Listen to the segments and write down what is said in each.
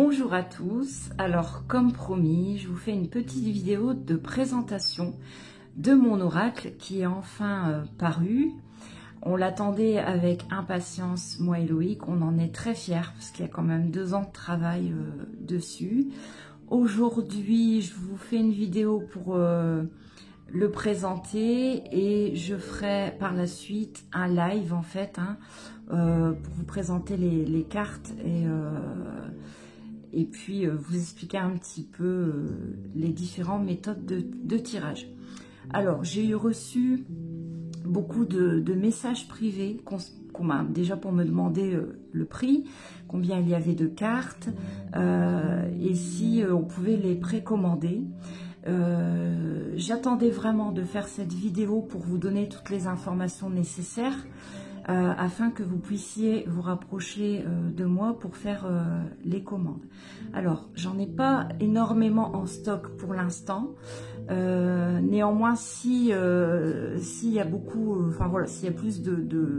Bonjour à tous, alors comme promis, je vous fais une petite vidéo de présentation de mon oracle qui est enfin paru. On l'attendait avec impatience, moi et Loïc, on en est très fiers parce qu'il y a quand même 2 ans de travail dessus. Aujourd'hui, je vous fais une vidéo pour le présenter et je ferai par la suite un live en fait pour vous présenter les cartes et puis vous expliquer un petit peu les différentes méthodes de tirage. Alors, j'ai reçu beaucoup de messages privés qu'on m'a déjà pour me demander le prix, combien il y avait de cartes et si on pouvait les précommander. J'attendais vraiment de faire cette vidéo pour vous donner toutes les informations nécessaires afin que vous puissiez vous rapprocher de moi pour faire les commandes. Alors, j'en ai pas énormément en stock pour l'instant. Néanmoins, s'il y a beaucoup, enfin voilà, s'il y a plus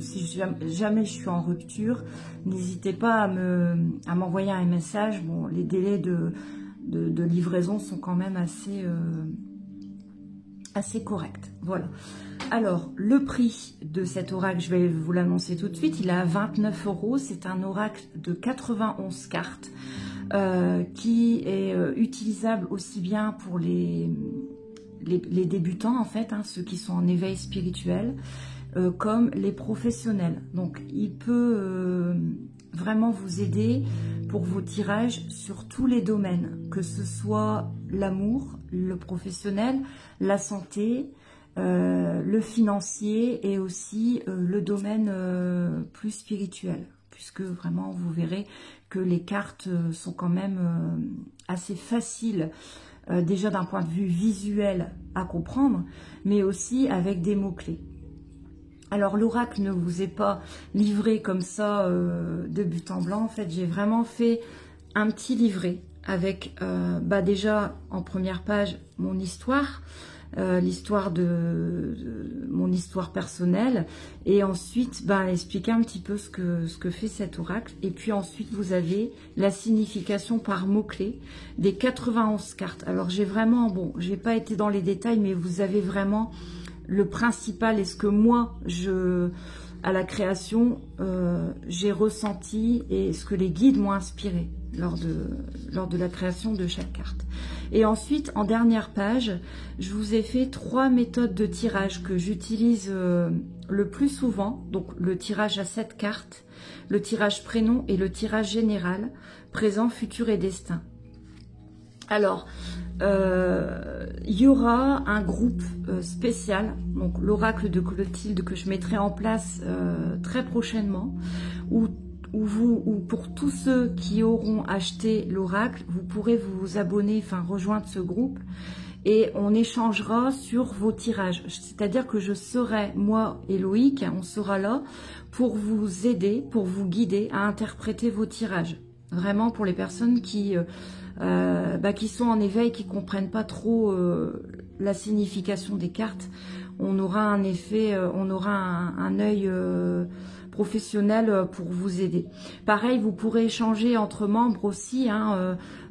si jamais je suis en rupture, n'hésitez pas à m'envoyer un message. Bon, les délais de livraison sont quand même assez corrects. Voilà. Alors, le prix de cet oracle, je vais vous l'annoncer tout de suite, il est à 29 €. C'est un oracle de 91 cartes qui est utilisable aussi bien pour les débutants, en fait, ceux qui sont en éveil spirituel, comme les professionnels. Donc, il peut vraiment vous aider pour vos tirages sur tous les domaines, que ce soit l'amour, le professionnel, la santé, le financier et aussi le domaine plus spirituel, puisque vraiment vous verrez que les cartes sont quand même assez faciles déjà d'un point de vue visuel à comprendre, mais aussi avec des mots-clés. Alors l'oracle ne vous est pas livré comme ça de but en blanc. En fait, j'ai vraiment fait un petit livret avec déjà en première page mon histoire, l'histoire de mon histoire personnelle, et ensuite expliquer un petit peu ce que fait cet oracle. Et puis ensuite vous avez la signification par mots-clés des 91 cartes. Alors j'ai vraiment, bon, j'ai pas été dans les détails, mais vous avez vraiment le principal et ce que moi à la création j'ai ressenti et ce que les guides m'ont inspiré lors de la création de chaque carte. Et ensuite, en dernière page, je vous ai fait 3 méthodes de tirage que j'utilise le plus souvent. Donc le tirage à 7 cartes, le tirage prénom et le tirage général, présent, futur et destin. Alors, il y aura un groupe spécial, donc l'oracle de Clotilde, que je mettrai en place très prochainement, où pour tous ceux qui auront acheté l'oracle, vous pourrez vous abonner, enfin rejoindre ce groupe, et on échangera sur vos tirages. C'est-à-dire que je serai, moi et Loïc, on sera là pour vous aider, pour vous guider à interpréter vos tirages. Vraiment pour les personnes qui sont en éveil, qui comprennent pas trop la signification des cartes, on aura un effet, on aura un œil professionnel pour vous aider. Pareil, vous pourrez échanger entre membres aussi,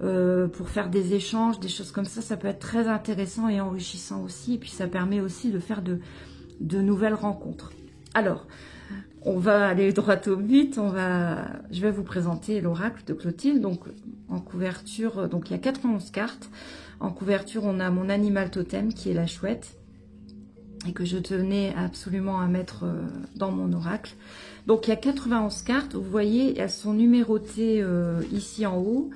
pour faire des échanges, des choses comme ça. Ça peut être très intéressant et enrichissant aussi. Et puis ça permet aussi de faire de nouvelles rencontres. Alors, on va aller droit au but. Je vais vous présenter l'oracle de Clotilde. Donc, en couverture, donc il y a 91 cartes. En couverture, on a mon animal totem qui est la chouette et que je tenais absolument à mettre dans mon oracle. Donc, il y a 91 cartes. Vous voyez, elles sont numérotées ici en haut.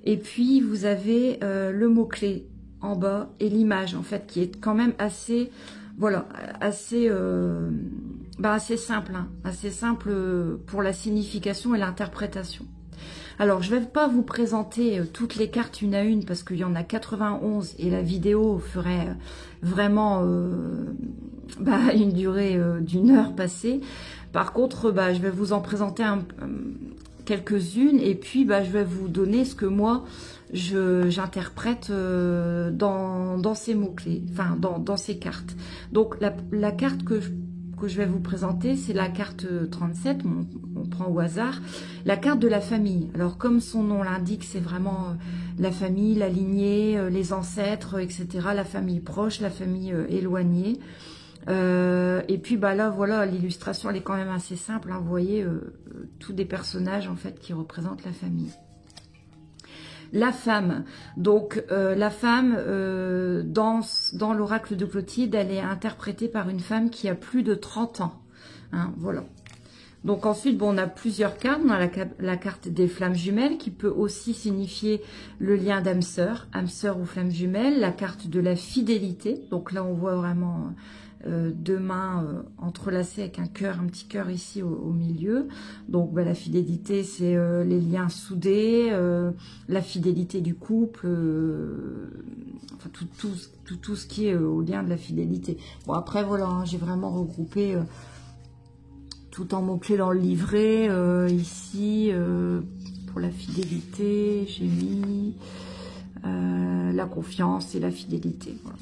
Et puis, vous avez le mot-clé en bas et l'image, en fait, qui est quand même assez, voilà, assez simple, assez simple pour la signification et l'interprétation. Alors, je ne vais pas vous présenter toutes les cartes une à une parce qu'il y en a 91 et la vidéo ferait vraiment une durée d'1 heure passée. Par contre, je vais vous en présenter quelques-unes et puis je vais vous donner ce que moi j'interprète dans ces mots-clés, enfin dans ces cartes. Donc, la carte que je vais vous présenter, c'est la carte 37, on prend au hasard, la carte de la famille. Alors comme son nom l'indique, c'est vraiment la famille, la lignée, les ancêtres, etc. La famille proche, la famille éloignée. Et puis bah là voilà, l'illustration elle est quand même assez simple, hein, vous voyez tous des personnages en fait qui représentent la famille. La femme, donc la femme dans l'oracle de Clotilde, elle est interprétée par une femme qui a plus de 30 ans, hein, voilà. Donc ensuite, bon, on a plusieurs cartes. On a la carte des flammes jumelles qui peut aussi signifier le lien d'âme sœur ou flamme jumelle. La carte de la fidélité, donc là on voit vraiment deux mains entrelacées avec un cœur, un petit cœur ici au milieu. Donc bah, la fidélité, c'est les liens soudés, la fidélité du couple, enfin tout ce qui est au lien de la fidélité. Bon après voilà, hein, j'ai vraiment regroupé tout en mots-clés dans le livret. Ici, pour la fidélité, j'ai mis la confiance et la fidélité. Voilà.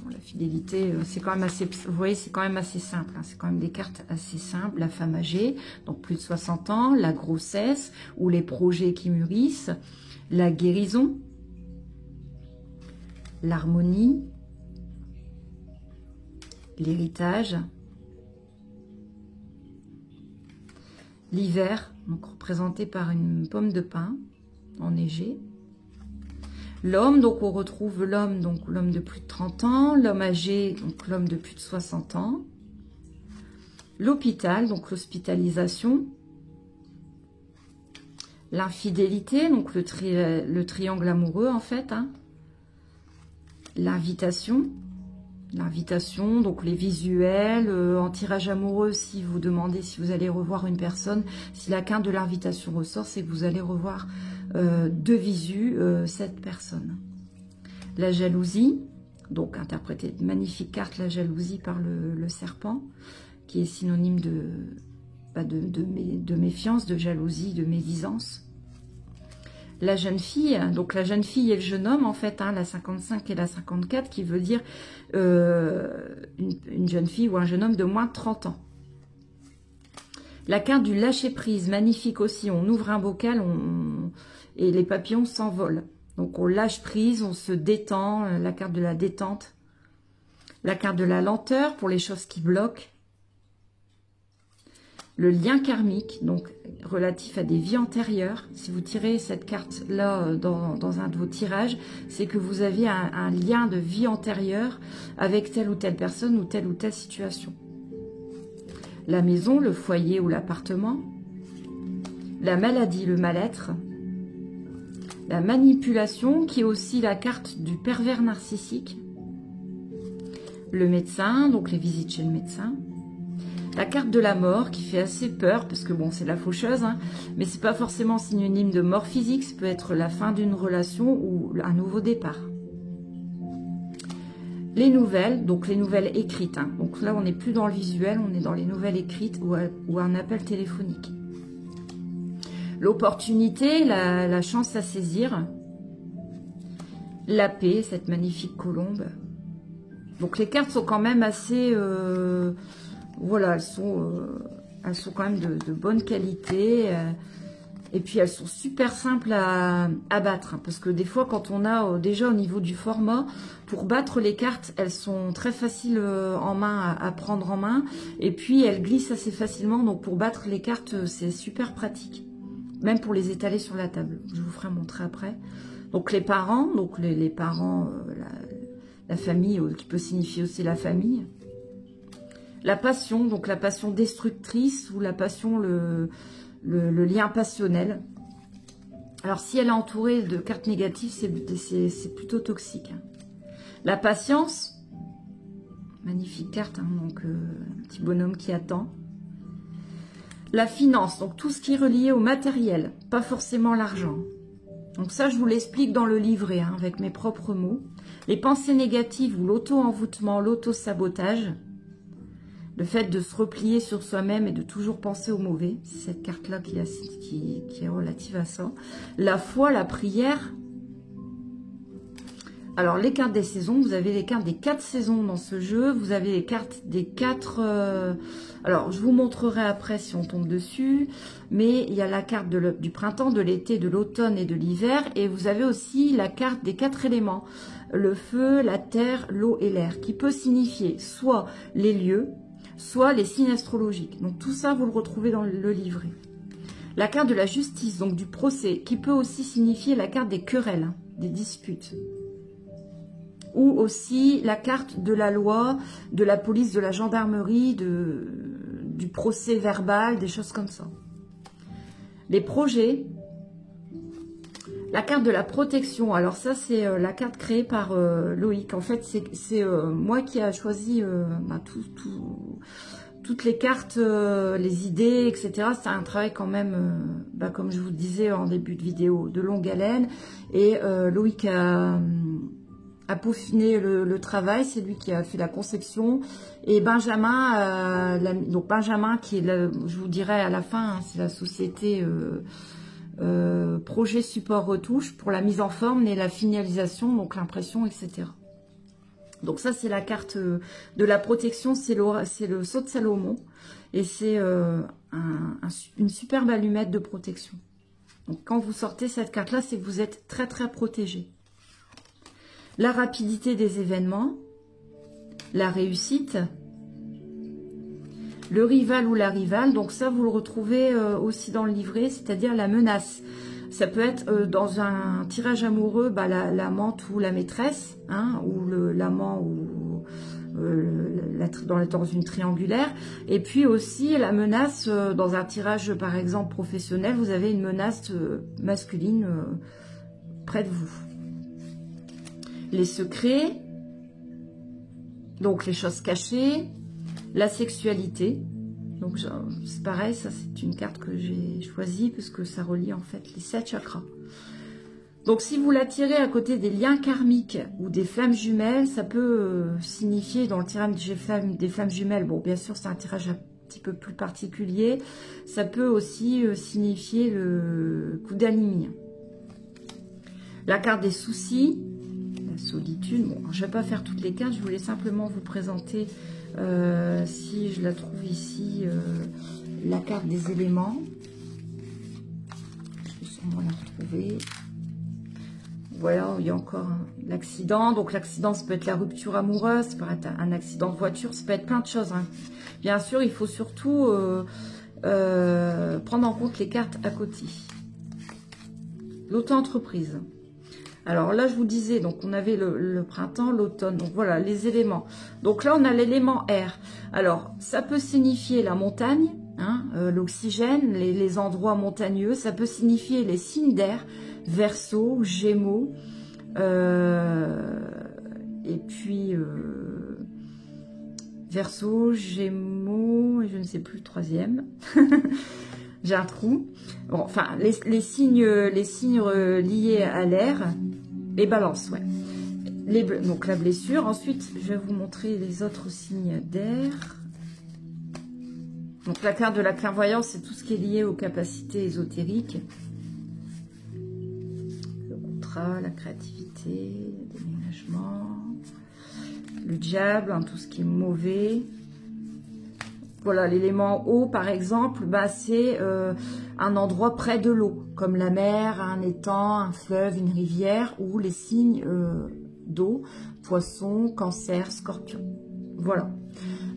Bon, la fidélité, c'est quand même assez, vous voyez, c'est quand même assez simple. Hein, c'est quand même des cartes assez simples. La femme âgée, donc plus de 60 ans, la grossesse ou les projets qui mûrissent, la guérison, l'harmonie, l'héritage, l'hiver, donc représenté par une pomme de pin enneigée. L'homme, donc on retrouve l'homme, donc l'homme de plus de 30 ans, l'homme âgé, donc l'homme de plus de 60 ans. L'hôpital, donc l'hospitalisation. L'infidélité, donc le triangle amoureux en fait. Hein. L'invitation. L'invitation, donc les visuels, en tirage amoureux, si vous demandez si vous allez revoir une personne, si la carte de l'invitation ressort, c'est que vous allez revoir de visu cette personne. La jalousie, donc interprétée de magnifique carte, la jalousie par le serpent, qui est synonyme de méfiance, de jalousie, de médisance. La jeune fille, donc la jeune fille et le jeune homme en fait, hein, la 55 et la 54, qui veut dire une jeune fille ou un jeune homme de moins de 30 ans. La carte du lâcher prise, magnifique aussi, on ouvre un bocal et les papillons s'envolent. Donc on lâche prise, on se détend, la carte de la détente. La carte de la lenteur pour les choses qui bloquent. Le lien karmique, donc relatif à des vies antérieures. Si vous tirez cette carte-là dans un de vos tirages, c'est que vous aviez un lien de vie antérieure avec telle ou telle personne ou telle situation. La maison, le foyer ou l'appartement. La maladie, le mal-être. La manipulation, qui est aussi la carte du pervers narcissique. Le médecin, donc les visites chez le médecin. La carte de la mort qui fait assez peur parce que bon c'est la faucheuse, hein, mais c'est pas forcément synonyme de mort physique, ça peut être la fin d'une relation ou un nouveau départ. Les nouvelles, donc les nouvelles écrites, hein, donc là on n'est plus dans le visuel, on est dans les nouvelles écrites ou un appel téléphonique. L'opportunité, la chance à saisir, la paix, cette magnifique colombe. Donc les cartes sont quand même assez... voilà, elles sont quand même de bonne qualité. Et puis, elles sont super simples à battre. Hein, parce que des fois, quand on a déjà au niveau du format, pour battre les cartes, elles sont très faciles en main à prendre en main. Et puis, elles glissent assez facilement. Donc, pour battre les cartes, c'est super pratique. Même pour les étaler sur la table. Je vous ferai montrer après. Donc, les parents. Donc, les parents, la famille, qui peut signifier aussi la famille. La passion, donc la passion destructrice ou la passion, le lien passionnel. Alors, si elle est entourée de cartes négatives, c'est plutôt toxique. La patience, magnifique carte, hein, donc un petit bonhomme qui attend. La finance, donc tout ce qui est relié au matériel, pas forcément l'argent. Donc ça, je vous l'explique dans le livret, hein, avec mes propres mots. Les pensées négatives ou l'auto-envoûtement, l'auto-sabotage. Le fait de se replier sur soi-même et de toujours penser au mauvais, c'est cette carte-là qui est relative à ça. La foi, la prière, Alors, les cartes des saisons, vous avez les cartes des 4 saisons dans ce jeu. Vous avez les cartes des 4... alors, je vous montrerai après si on tombe dessus. Mais il y a la carte du printemps, de l'été, de l'automne et de l'hiver. Et vous avez aussi la carte des 4 éléments. Le feu, la terre, l'eau et l'air. Qui peut signifier soit les lieux, soit les signes astrologiques. Donc, tout ça, vous le retrouvez dans le livret. La carte de la justice, donc du procès, qui peut aussi signifier la carte des querelles, hein, des disputes. Ou aussi la carte de la loi, de la police, de la gendarmerie, du procès verbal, des choses comme ça. Les projets, la carte de la protection. Alors ça, c'est la carte créée par Loïc. En fait, c'est moi qui a choisi toutes les cartes, les idées, etc. C'est un travail quand même, comme je vous disais en début de vidéo, de longue haleine. Et Loïc a peaufiné le travail, c'est lui qui a fait la conception. Et Benjamin, donc Benjamin qui est, je vous dirai à la fin, hein, c'est la société projet support retouche pour la mise en forme et la finalisation, donc l'impression, etc. Donc ça c'est la carte de la protection, c'est le sceau de Salomon et c'est une superbe allumette de protection. Donc quand vous sortez cette carte là, c'est que vous êtes très très protégé. La rapidité des événements, la réussite, le rival ou la rivale, donc ça vous le retrouvez aussi dans le livret, c'est-à-dire la menace. Ça peut être dans un tirage amoureux, l'amante ou la maîtresse, hein, ou l'amant ou dans une triangulaire. Et puis aussi la menace dans un tirage par exemple professionnel, vous avez une menace masculine près de vous. Les secrets, donc les choses cachées, la sexualité. Donc c'est pareil, ça c'est une carte que j'ai choisie parce que ça relie en fait les 7 chakras. Donc si vous la tirez à côté des liens karmiques ou des flammes jumelles, ça peut signifier dans le tirage des flammes jumelles, bon bien sûr c'est un tirage un petit peu plus particulier, ça peut aussi signifier le coup d'anémie. La carte des soucis, la solitude, bon je ne vais pas faire toutes les cartes, je voulais simplement vous présenter, si je la trouve ici, la carte des éléments. Je vais sûrement la retrouver. Voilà, il y a encore l'accident. Donc l'accident, ça peut être la rupture amoureuse, ça peut être un accident de voiture, ça peut être plein de choses, hein. Bien sûr, il faut surtout prendre en compte les cartes à côté. L'auto-entreprise. Alors là, je vous disais, donc on avait le printemps, l'automne, donc voilà, les éléments. Donc là, on a l'élément air. Alors, ça peut signifier la montagne, hein, l'oxygène, les endroits montagneux. Ça peut signifier les signes d'air, Verseau, Gémeaux, et puis Verseau, Gémeaux, et je ne sais plus le troisième. J'ai un trou. Bon, enfin, les signes liés à l'air, les balances, ouais. Donc la blessure. Ensuite, je vais vous montrer les autres signes d'air. Donc la carte de la clairvoyance, c'est tout ce qui est lié aux capacités ésotériques. Le contrat, la créativité, le déménagement, le diable, hein, tout ce qui est mauvais. Voilà, l'élément eau, par exemple, c'est un endroit près de l'eau, comme la mer, un étang, un fleuve, une rivière, ou les signes d'eau, poisson, cancer, scorpion. Voilà.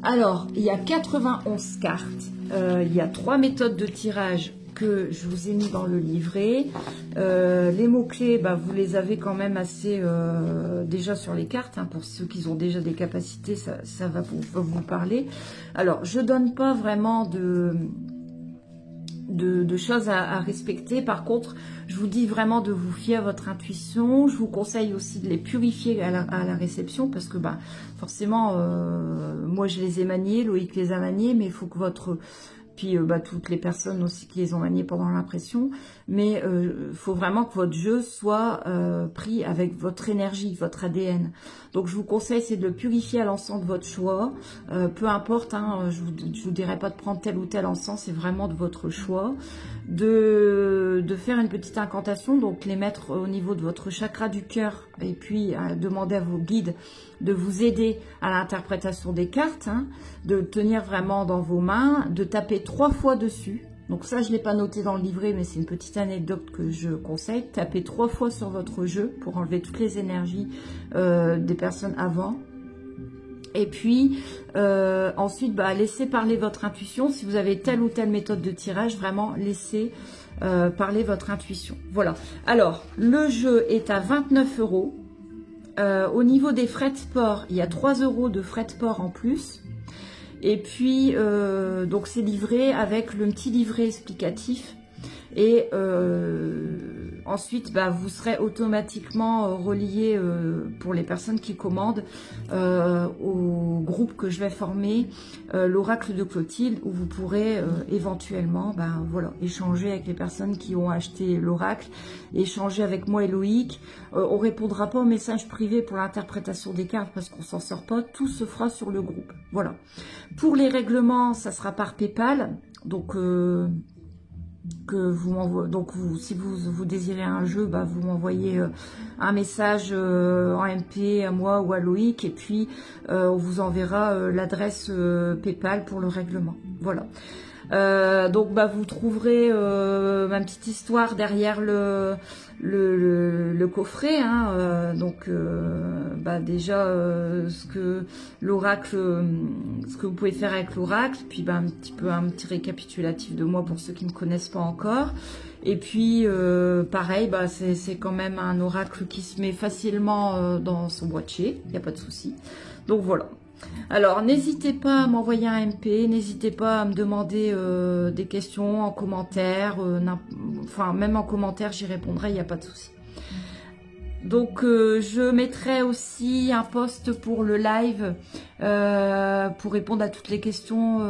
Alors, il y a 91 cartes. Il y a 3 méthodes de tirage que je vous ai mis dans le livret. Les mots-clés, vous les avez quand même assez déjà sur les cartes. Hein, pour ceux qui ont déjà des capacités, ça va vous parler. Alors, je donne pas vraiment de choses à respecter. Par contre, je vous dis vraiment de vous fier à votre intuition. Je vous conseille aussi de les purifier à la réception parce que forcément, moi je les ai maniés, Loïc les a maniés, mais il faut que votre puis toutes les personnes aussi qui les ont maniées pendant l'impression. Mais il faut vraiment que votre jeu soit pris avec votre énergie, votre ADN. Donc je vous conseille, c'est de le purifier à l'encens de votre choix. Peu importe, hein, je vous dirai pas de prendre tel ou tel encens, c'est vraiment de votre choix. De faire une petite incantation, donc les mettre au niveau de votre chakra du cœur, et puis demander à vos guides de vous aider à l'interprétation des cartes, hein, de le tenir vraiment dans vos mains, de taper 3 fois dessus. Donc ça, je ne l'ai pas noté dans le livret, mais c'est une petite anecdote que je conseille. Tapez 3 fois sur votre jeu pour enlever toutes les énergies des personnes avant. Et puis, ensuite, laissez parler votre intuition. Si vous avez telle ou telle méthode de tirage, vraiment, laissez parler votre intuition. Voilà. Alors, le jeu est à 29 €. Au niveau des frais de port, il y a 3 € de frais de port en plus. Et puis, donc c'est livré avec le petit livret explicatif. Et ensuite, vous serez automatiquement relié, pour les personnes qui commandent, au groupe que je vais former, l'Oracle de Clotilde, où vous pourrez éventuellement voilà, échanger avec les personnes qui ont acheté l'Oracle, échanger avec moi et Loïc. On ne répondra pas aux messages privés pour l'interprétation des cartes parce qu'on s'en sort pas. Tout se fera sur le groupe. Voilà. Pour les règlements, ça sera par PayPal. Donc... si vous désirez un jeu, vous m'envoyez un message en MP à moi ou à Loïc, et puis on vous enverra l'adresse PayPal pour le règlement. Voilà. Donc vous trouverez ma petite histoire derrière le coffret, hein, déjà ce que l'oracle, ce que vous pouvez faire avec l'oracle, puis un petit récapitulatif de moi pour ceux qui ne me connaissent pas encore. Et puis pareil, c'est quand même un oracle qui se met facilement dans son boîtier, il n'y a pas de souci. Donc voilà. Alors, n'hésitez pas à m'envoyer un MP, n'hésitez pas à me demander des questions en commentaire, même en commentaire, j'y répondrai, il n'y a pas de souci. Donc, je mettrai aussi un post pour le live, pour répondre à toutes les questions.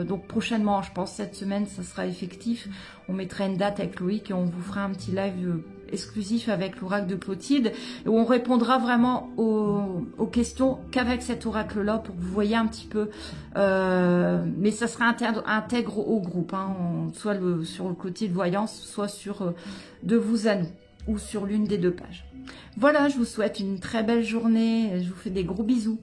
Donc, prochainement, je pense cette semaine, ça sera effectif. On mettra une date avec Loïc et on vous fera un petit live exclusif avec l'oracle de Clotilde, où on répondra vraiment aux questions qu'avec cet oracle-là, pour que vous voyez un petit peu, mais ça sera intègre au groupe, hein, soit sur le Clotilde Voyance, soit sur De vous à nous, ou sur l'une des 2 pages. Voilà, je vous souhaite une très belle journée, je vous fais des gros bisous.